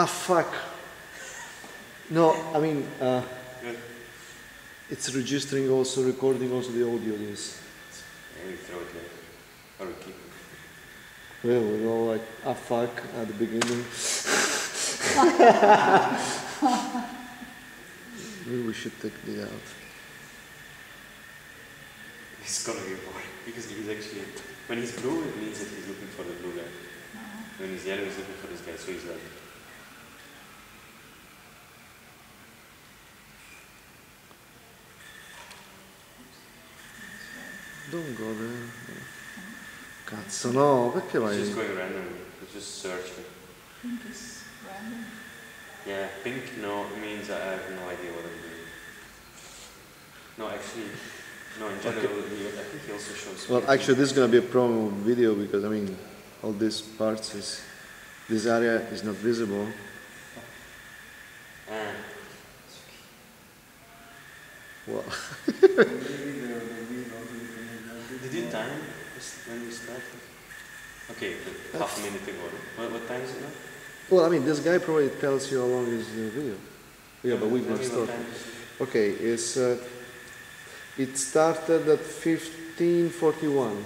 Ah, fuck. No, I mean, it's registering also, recording also the audio, yes. Yeah, we throw it there. Or we keep it. Well, we go like, ah, fuck at the beginning. Maybe we should take it out. It's gonna be boring because he's actually, when he's blue, it means that he's looking for the blue guy. When he's yellow, he's looking for this guy, so he's like. Don't go there. Cazzo, no, perché vai? It's just going randomly, it's just searching. Pink is random. Yeah, pink, no, it means I have no idea what I'm doing. No, actually, no, in general, I think he also shows. Well, actually, this is gonna be a promo video because I mean, all these parts is, this area is not visible. Ah. Well, Did you time when we started? Okay, half a minute ago. What time is it now? well, I mean, this guy probably tells you how long is the video. Yeah, but we've Tell not me what started. time is it? Okay, it started at 15:41.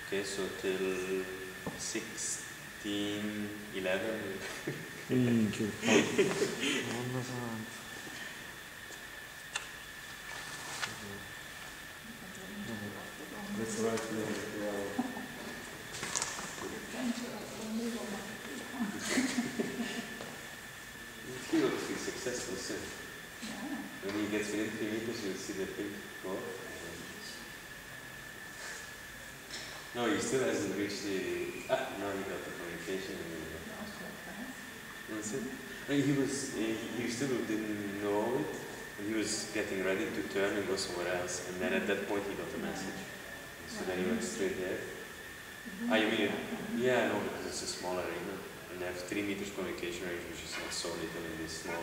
Okay, so till 16:11. Minchia. Madonna santa. That's right. He will be successful soon. When he gets within 3 meters, you'll see the pink go up. No, he still hasn't reached the. Now he got the communication. That's it. I mean, he still didn't know it, and he was getting ready to turn and go somewhere else. And then at that point, he got the message. So then he went straight there. Ah, you mean? Yeah, no, because it's a small arena. And they have 3 meters communication range, which is not so little in this small.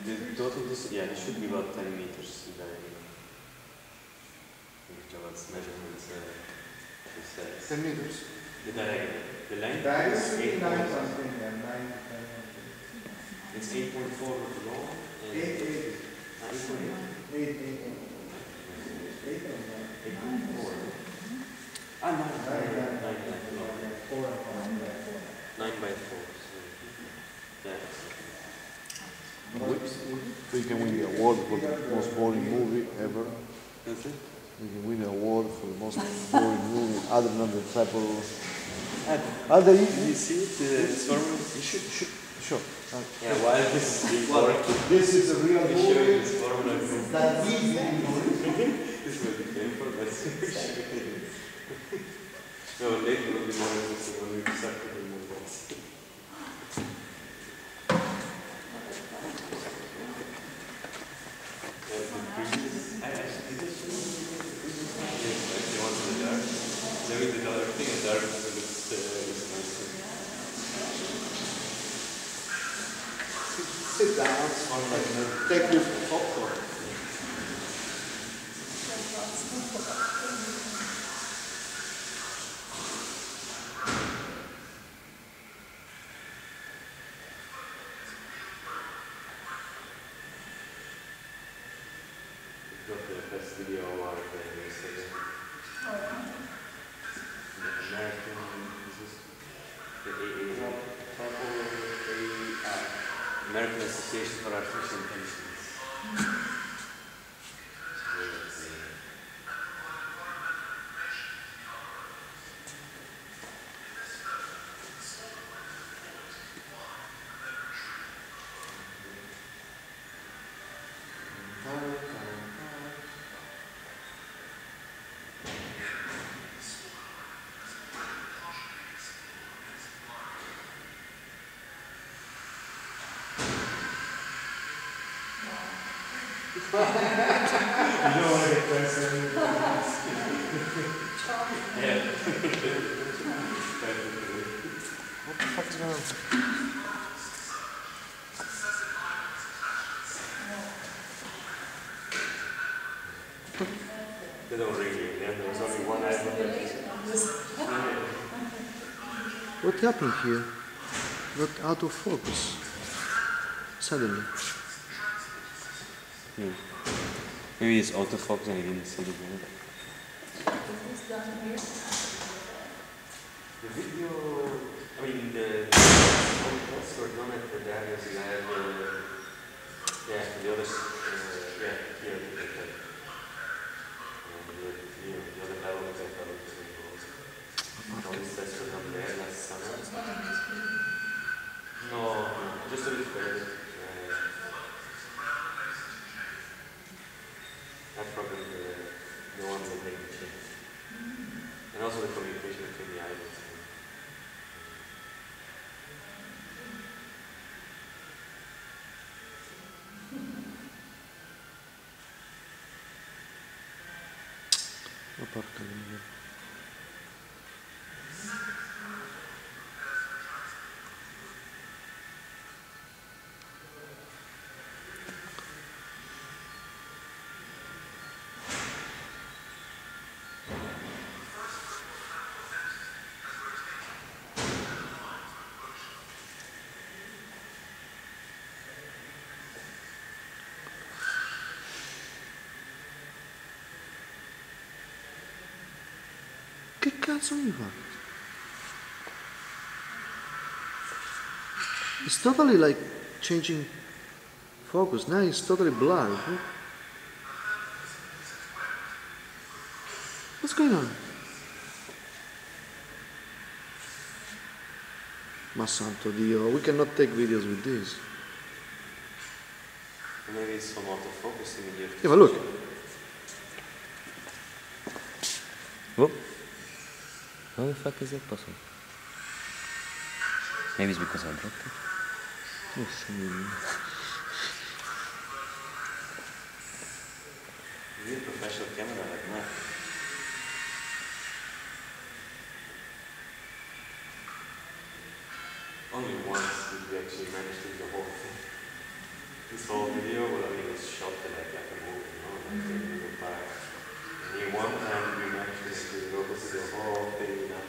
The total distance, yeah, it should be about 10 meters. What's measurements? 10 meters. The diagonal. The length Diagonal is should be 8. 9 something, yeah, 9 It's 8.4 long. 8, 8. 8.8. 8, 8. 8.4. Ah, 9. 9 by 4. Yeah. So you can win the award for the most boring movie ever. That's it? You can win the award for the most boring movie other than the triple. Other Did you see it? This formula? You should, sure. Yeah, why is this being boring? This is a real Let me show you movie. this formula. That is This will be painful, but no, later will be more interesting when we start putting more balls. Maybe the other thing is dark because it's nicer. Sit down. Take your popcorn. Got the best video award yesterday. The American, is this? The American Association for Artificial Intelligence. You don't want to get close to Yeah. What the fuck is going on? They don't really. There was only one advocate. What happened here? Got out of focus. Suddenly. Maybe it's autofocus and he didn't see the video. The video, I mean, the podcasts were done at the Darius Lab, the others, here, the other development I developed all these tests were done there last summer. No, just a bit further. That's probably the ones that make the change. And also the communication between the islets. Oh, porca miseria. Che cazzo mi fa? It's totally like changing focus. Now it's totally blurred. What's going on? Ma santo Dio, we cannot take videos with this. Maybe it's some autofocusing in your. Yeah, but look. Whoop. How the fuck is that possible? Maybe it's because I dropped it. Yes, You need a professional camera like that. Only once did we actually manage to do the whole thing. This whole video, well, I mean, it was shot like a movie, you know, like a movie part. And in one time we managed to go to the whole thing, you know.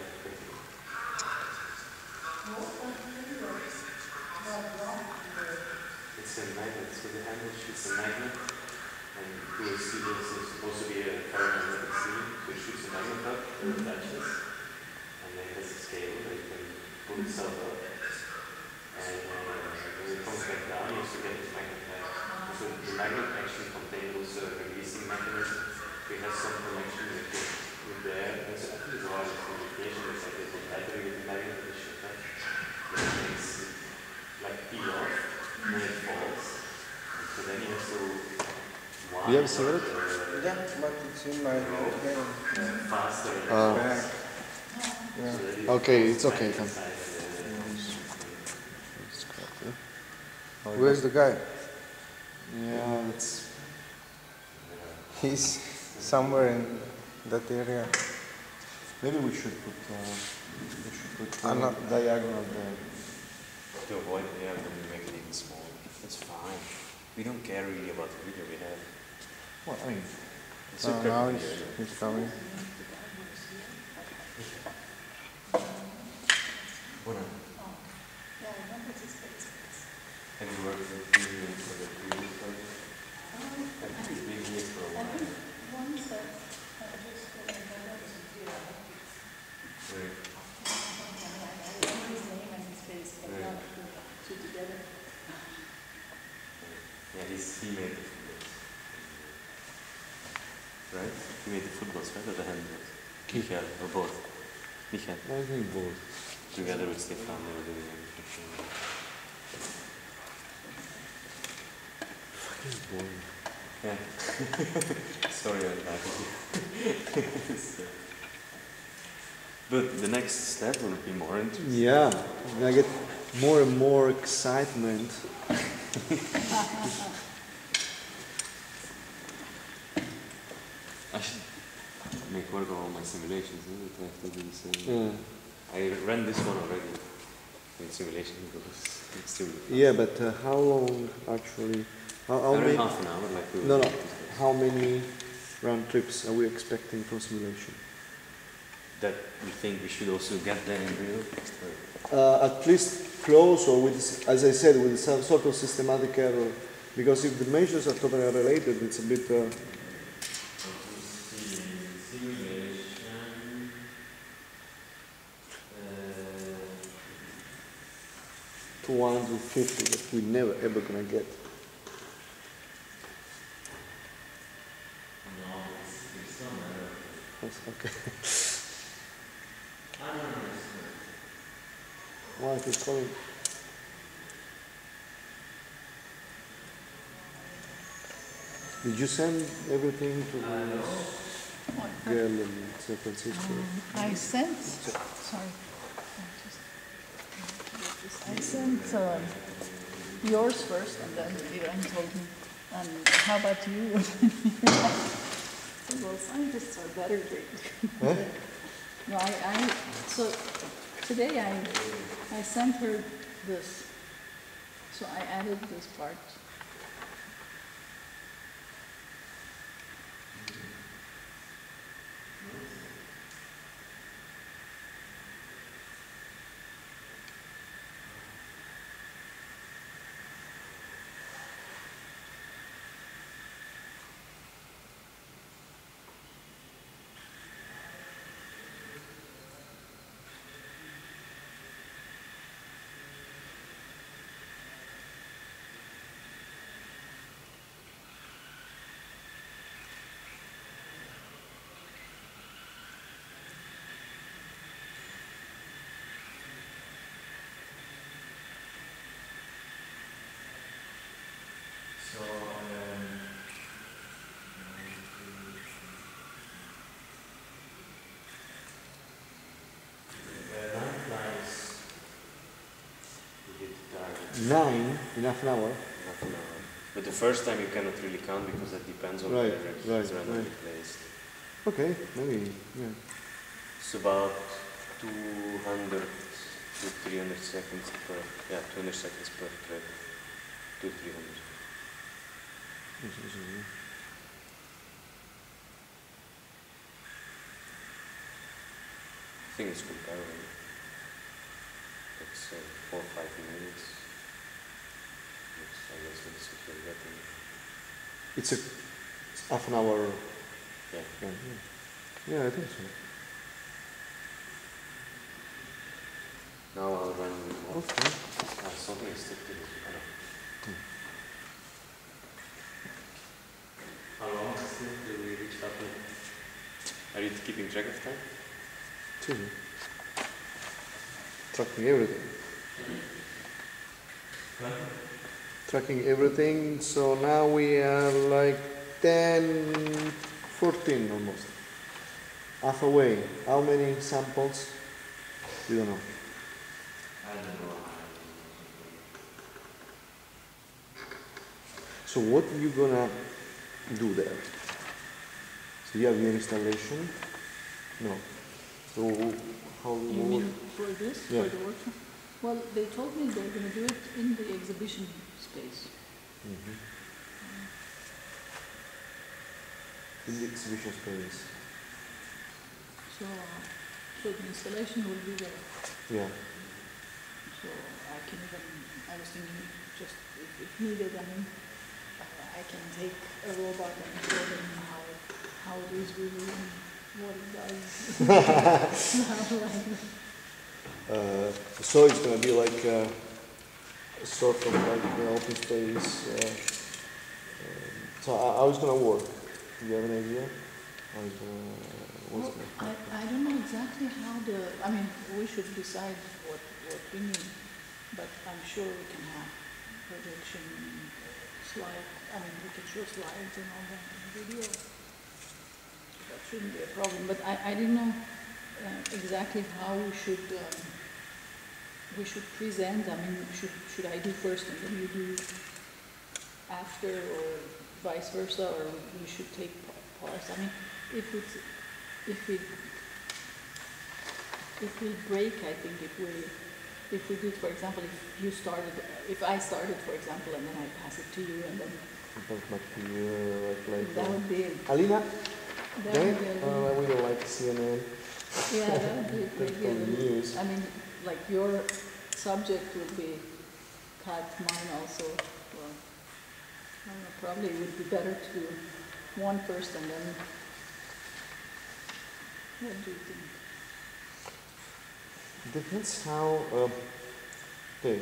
It's a magnet, so the handle shoots a magnet, and we will see this is supposed to be a paramagnetic scene, so it shoots a magnet up, it attaches, and then it has a scale that it can pull itself up. And when it comes back down, you have to get this magnet back. So the magnet actually contains releasing mechanism. It has some connection with the air. And so I think it's a lot of communication. It's like they put battery with the magnet and it shoot up. Then it makes it like peel off, and then it falls. So then you have to wind You have a cigarette? Yeah, but it's in my hand. faster. Back. So Yeah. that it Okay, goes it's okay, back come. inside the- Where's the guy? Yeah, it's... He's somewhere in that area. Maybe we should put Not diagonal there. To avoid the air, then we make it even smaller. That's fine. We don't care really about the video we have. Well, I mean, It's So a now perfect video. he's coming. What have you worked with video for the previous project? I think he's been here for a while. Right. Yeah, he made the footballs. Right? He made the footballs, right? Or the handballs? Michael, or both? Michael. I think both. Together with Stefan, they were doing everything. Fucking boring. Yeah. Sorry about that. But the next step will be more interesting. Yeah, I get more and more excitement. I should make work on all my simulations, no? That I have to do the same. Yeah. I ran this one already. In simulation goes extremely fast. Yeah, but how long actually? How I ran many? half an hour, like No, no. How many round trips are we expecting from simulation? That we think we should also get there in real? At least close, or with, as I said, with some sort of systematic error. Because if the measures are totally unrelated, it's a bit. Simulation. 250 that we never ever gonna get. No, it's some error. That's okay. I don't understand. Why is it calling? Did you send everything to the What? girl in San Francisco? I sent, sorry, I sent yours first, and then Iran told me, and how about you? Well, scientists are better. Huh? No, so today I sent her this, so I added this part. So, nine flies. You hit the target. 9 in half an hour. Half an hour. But the first time you cannot really count because that depends on Right, whether it's right, randomly right. placed. Okay, maybe, yeah. It's about 200 to 300 seconds per, 200 seconds per trip. 200-300. I think it's comparable. It's 4 or 5 minutes. I guess that's what you're getting. It's half an hour. Yeah. Yeah, I think so. Now I'll run more. Okay. Something is stuck to this. How long still till we reach that point? Are you keeping track of time? Two. Tracking everything. Tracking everything. So now we are like 10, 14 almost. Half away. How many samples? We don't know. I don't know. So what are you gonna do there? So you have your installation? No. So how You mean for this, Yeah. for the workshop? Well, they told me they're gonna do it in the exhibition space. in the exhibition space? So the installation will be there. Yeah. So I can even, I was thinking just if needed, I mean, I can take a robot and show them how it is really and what it does. So it's going to be like a sort of like open space. So how it's going to work? Do you have an idea? How it's Well, I don't know exactly how I mean, we should decide what we need, but I'm sure we can have projection slide, I mean, we can show slides and all that in video. That shouldn't be a problem, but I didn't know exactly how we should present. I mean, should I do first and then you do after, or vice versa, or we should take parts? I mean, if we break, I think if we do, for example, if I started, for example, and then I pass it to you, and then Back to you, like that would be it. Alina, Then, really, I really like CNN. yeah, that would be a great From deal. news. I mean, like your subject would be cut, mine also, well, I don't know, probably it would be better to do one first and then, what do you think? Depends how, okay,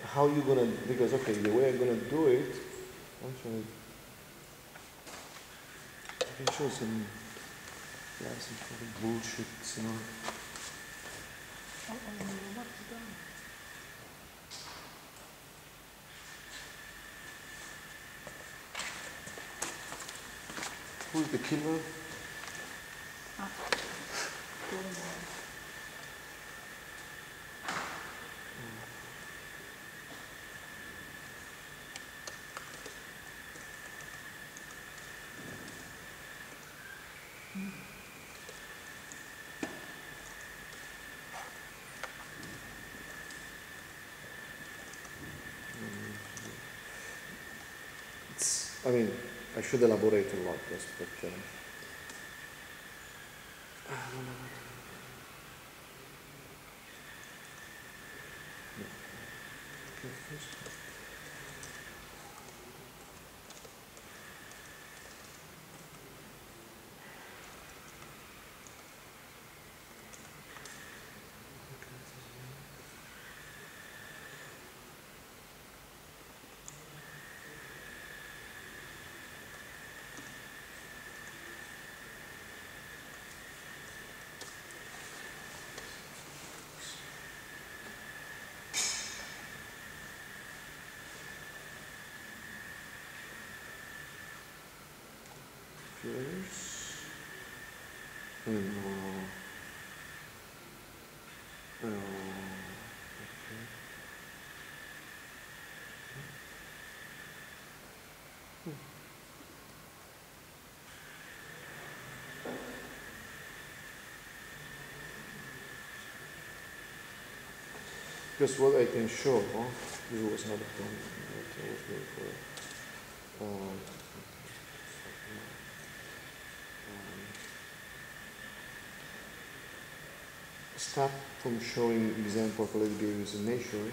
how you gonna, because okay, the way I'm gonna do it, actually, I can show some, yeah, some kind of bullshit, you know. What's done? Who's the killer? Ah, going on. It's, I mean, I should elaborate a lot, yes, but, Yes. No. Okay. Just what I can show, this was not a problem that I was going for. Start from showing example of LED behaviors in nature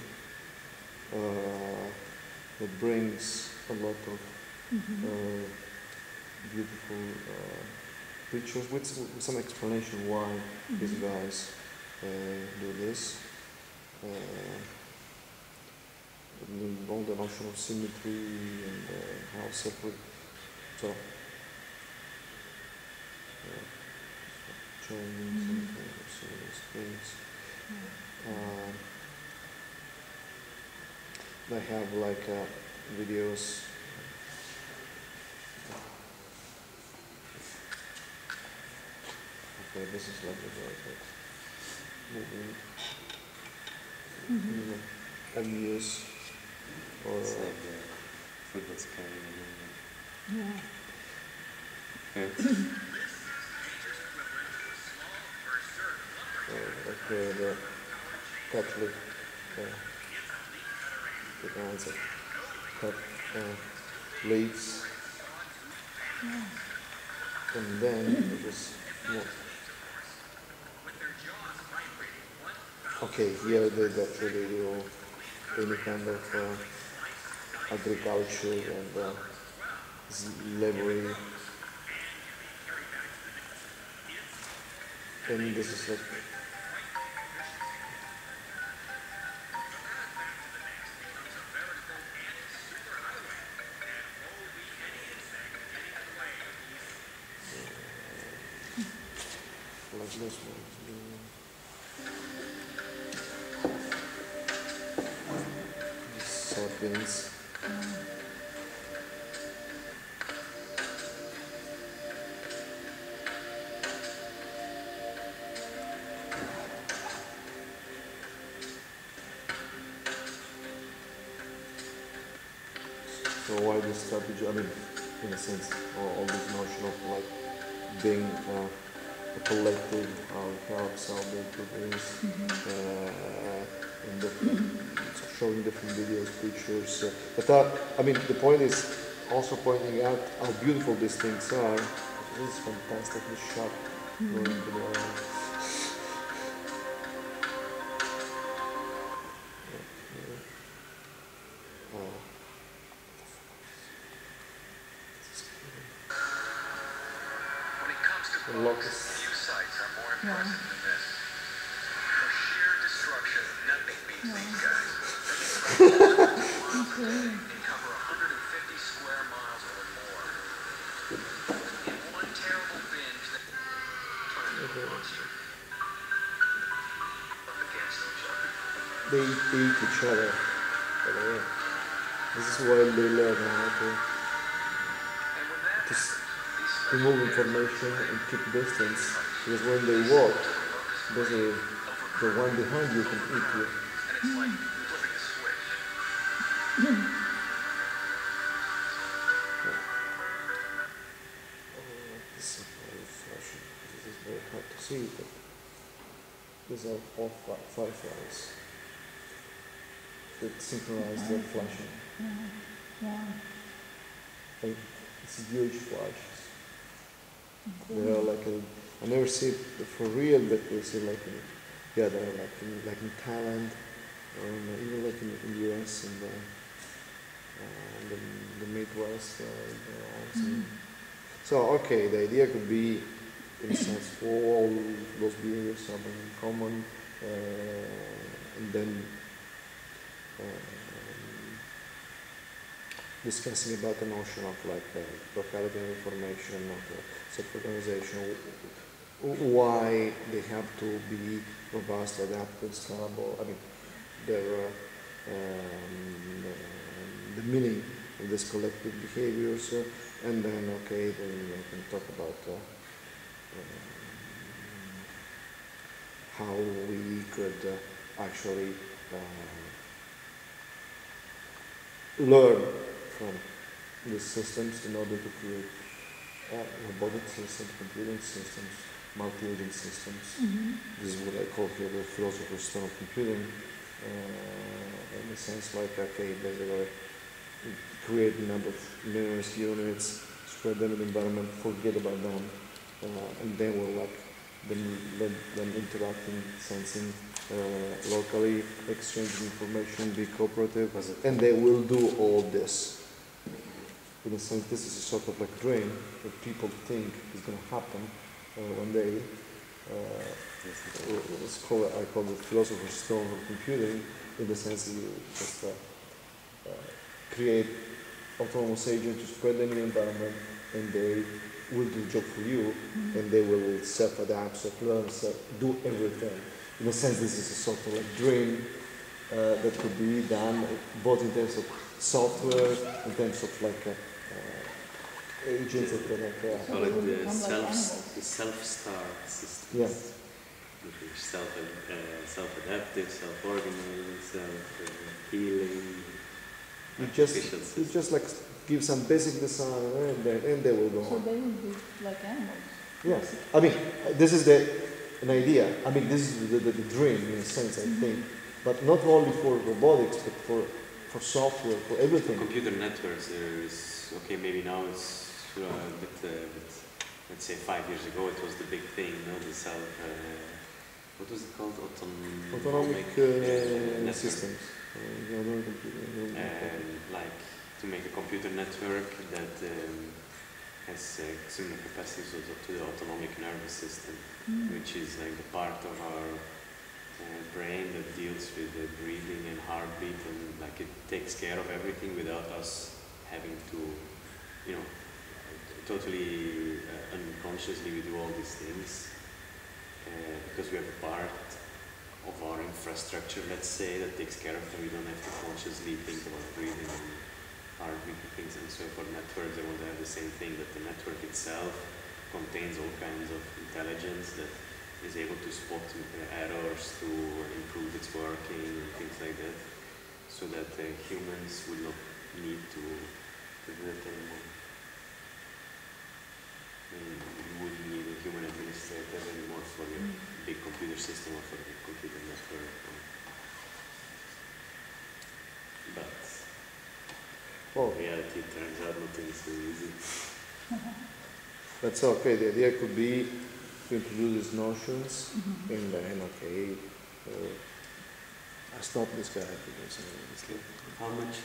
that brings a lot of beautiful pictures with some explanation why these guys do this. All the notion of symmetry and how separate, so showing some kind of similar things. I have like videos. Okay, this is like moving obvious or It's like the football carrying Yeah. like the Catholic the kinds of cut leaves, and then it was more. Okay, here they actually do any kind of agriculture and slavery. And this is like this one. Sardines. So why this strategy? I mean, in a sense, all this notion of like being a collective, how it helps, how big it is, and showing different videos, pictures. But I mean, the point is, also pointing out how beautiful these things are. This is fantastic, this shot going to the oh. When it comes to The bugs, locust. few sights are more Yeah. impressive than this. For sheer destruction, nothing beats these guys. Okay. They cover 150 square miles or more. In one terrible binge, they turn into a monster. Up against each other. They eat each other. By the way. This is why they learn how to And when that just happens, these remove information and keep distance. Because when they walk, basically the one behind you can eat you. and it's like flipping a switch. This is very flashing. This is very hard to see, but these are all fireflies that synchronize their flashing. Wow. Like, it's huge flashes. They are like I never see it for real, but we see like they're like in Thailand, or even like in the US and the Midwest. So okay, the idea could be, in a sense, all those behaviors have in common, and then discussing about the notion of like locality of information, of self-organization, why they have to be robust, adaptive, scalable. I mean, their the meaning of these collective behaviors, and then okay, then we can talk about how we could actually learn from these systems in order to create robotic systems, computing systems, multi-agent systems. This is what I call here the philosopher's stone of computing. In the sense like, okay, basically create a number of memories units, spread them in the environment, forget about them, and then we'll like them interacting, sensing locally, exchanging information, be cooperative, and they will do all this. In a sense, this is a sort of like dream that people think is going to happen one day. I call it philosopher's stone of computing, in the sense that you just create autonomous agents to spread them in the environment, and they will do the job for you, and they will self-adapt, self-learn, do everything. In a sense, this is a sort of like dream that could be done both in terms of software, in terms of like agents that can like. Call they it will the become like animals. self-start systems. Yes. Which is self-adaptive, self-organizing, self-healing. You artificial just like give some basic design, and they will go So on. they will be like animals. Yes, I mean, this is an idea. I mean, this is the dream in a sense, I think. But not only for robotics, but for software, for everything. Computer networks, there is, okay, maybe now it's but let's say 5 years ago it was the big thing, no? The what was it called? Autonomic network. systems. Autonomic computing. And like to make a computer network that has similar capacities to the autonomic nervous system, which is like the part of our brain that deals with the breathing and heartbeat, and like it takes care of everything without us having to, you know, totally unconsciously we do all these things because we have a part of our infrastructure, let's say, that takes care of them. We don't have to consciously think about breathing and heartbeat and things. And so for networks, they want to have the same thing, that the network itself contains all kinds of intelligence that is able to spot errors, to improve its working and things like that, so that humans would not need to do that anymore. You wouldn't need a human administrator anymore for your big computer system or for a big computer network. But Oh, In reality, it turns out nothing is so easy. that's okay. The idea could be to introduce these notions and then, okay, I stop this guy because How much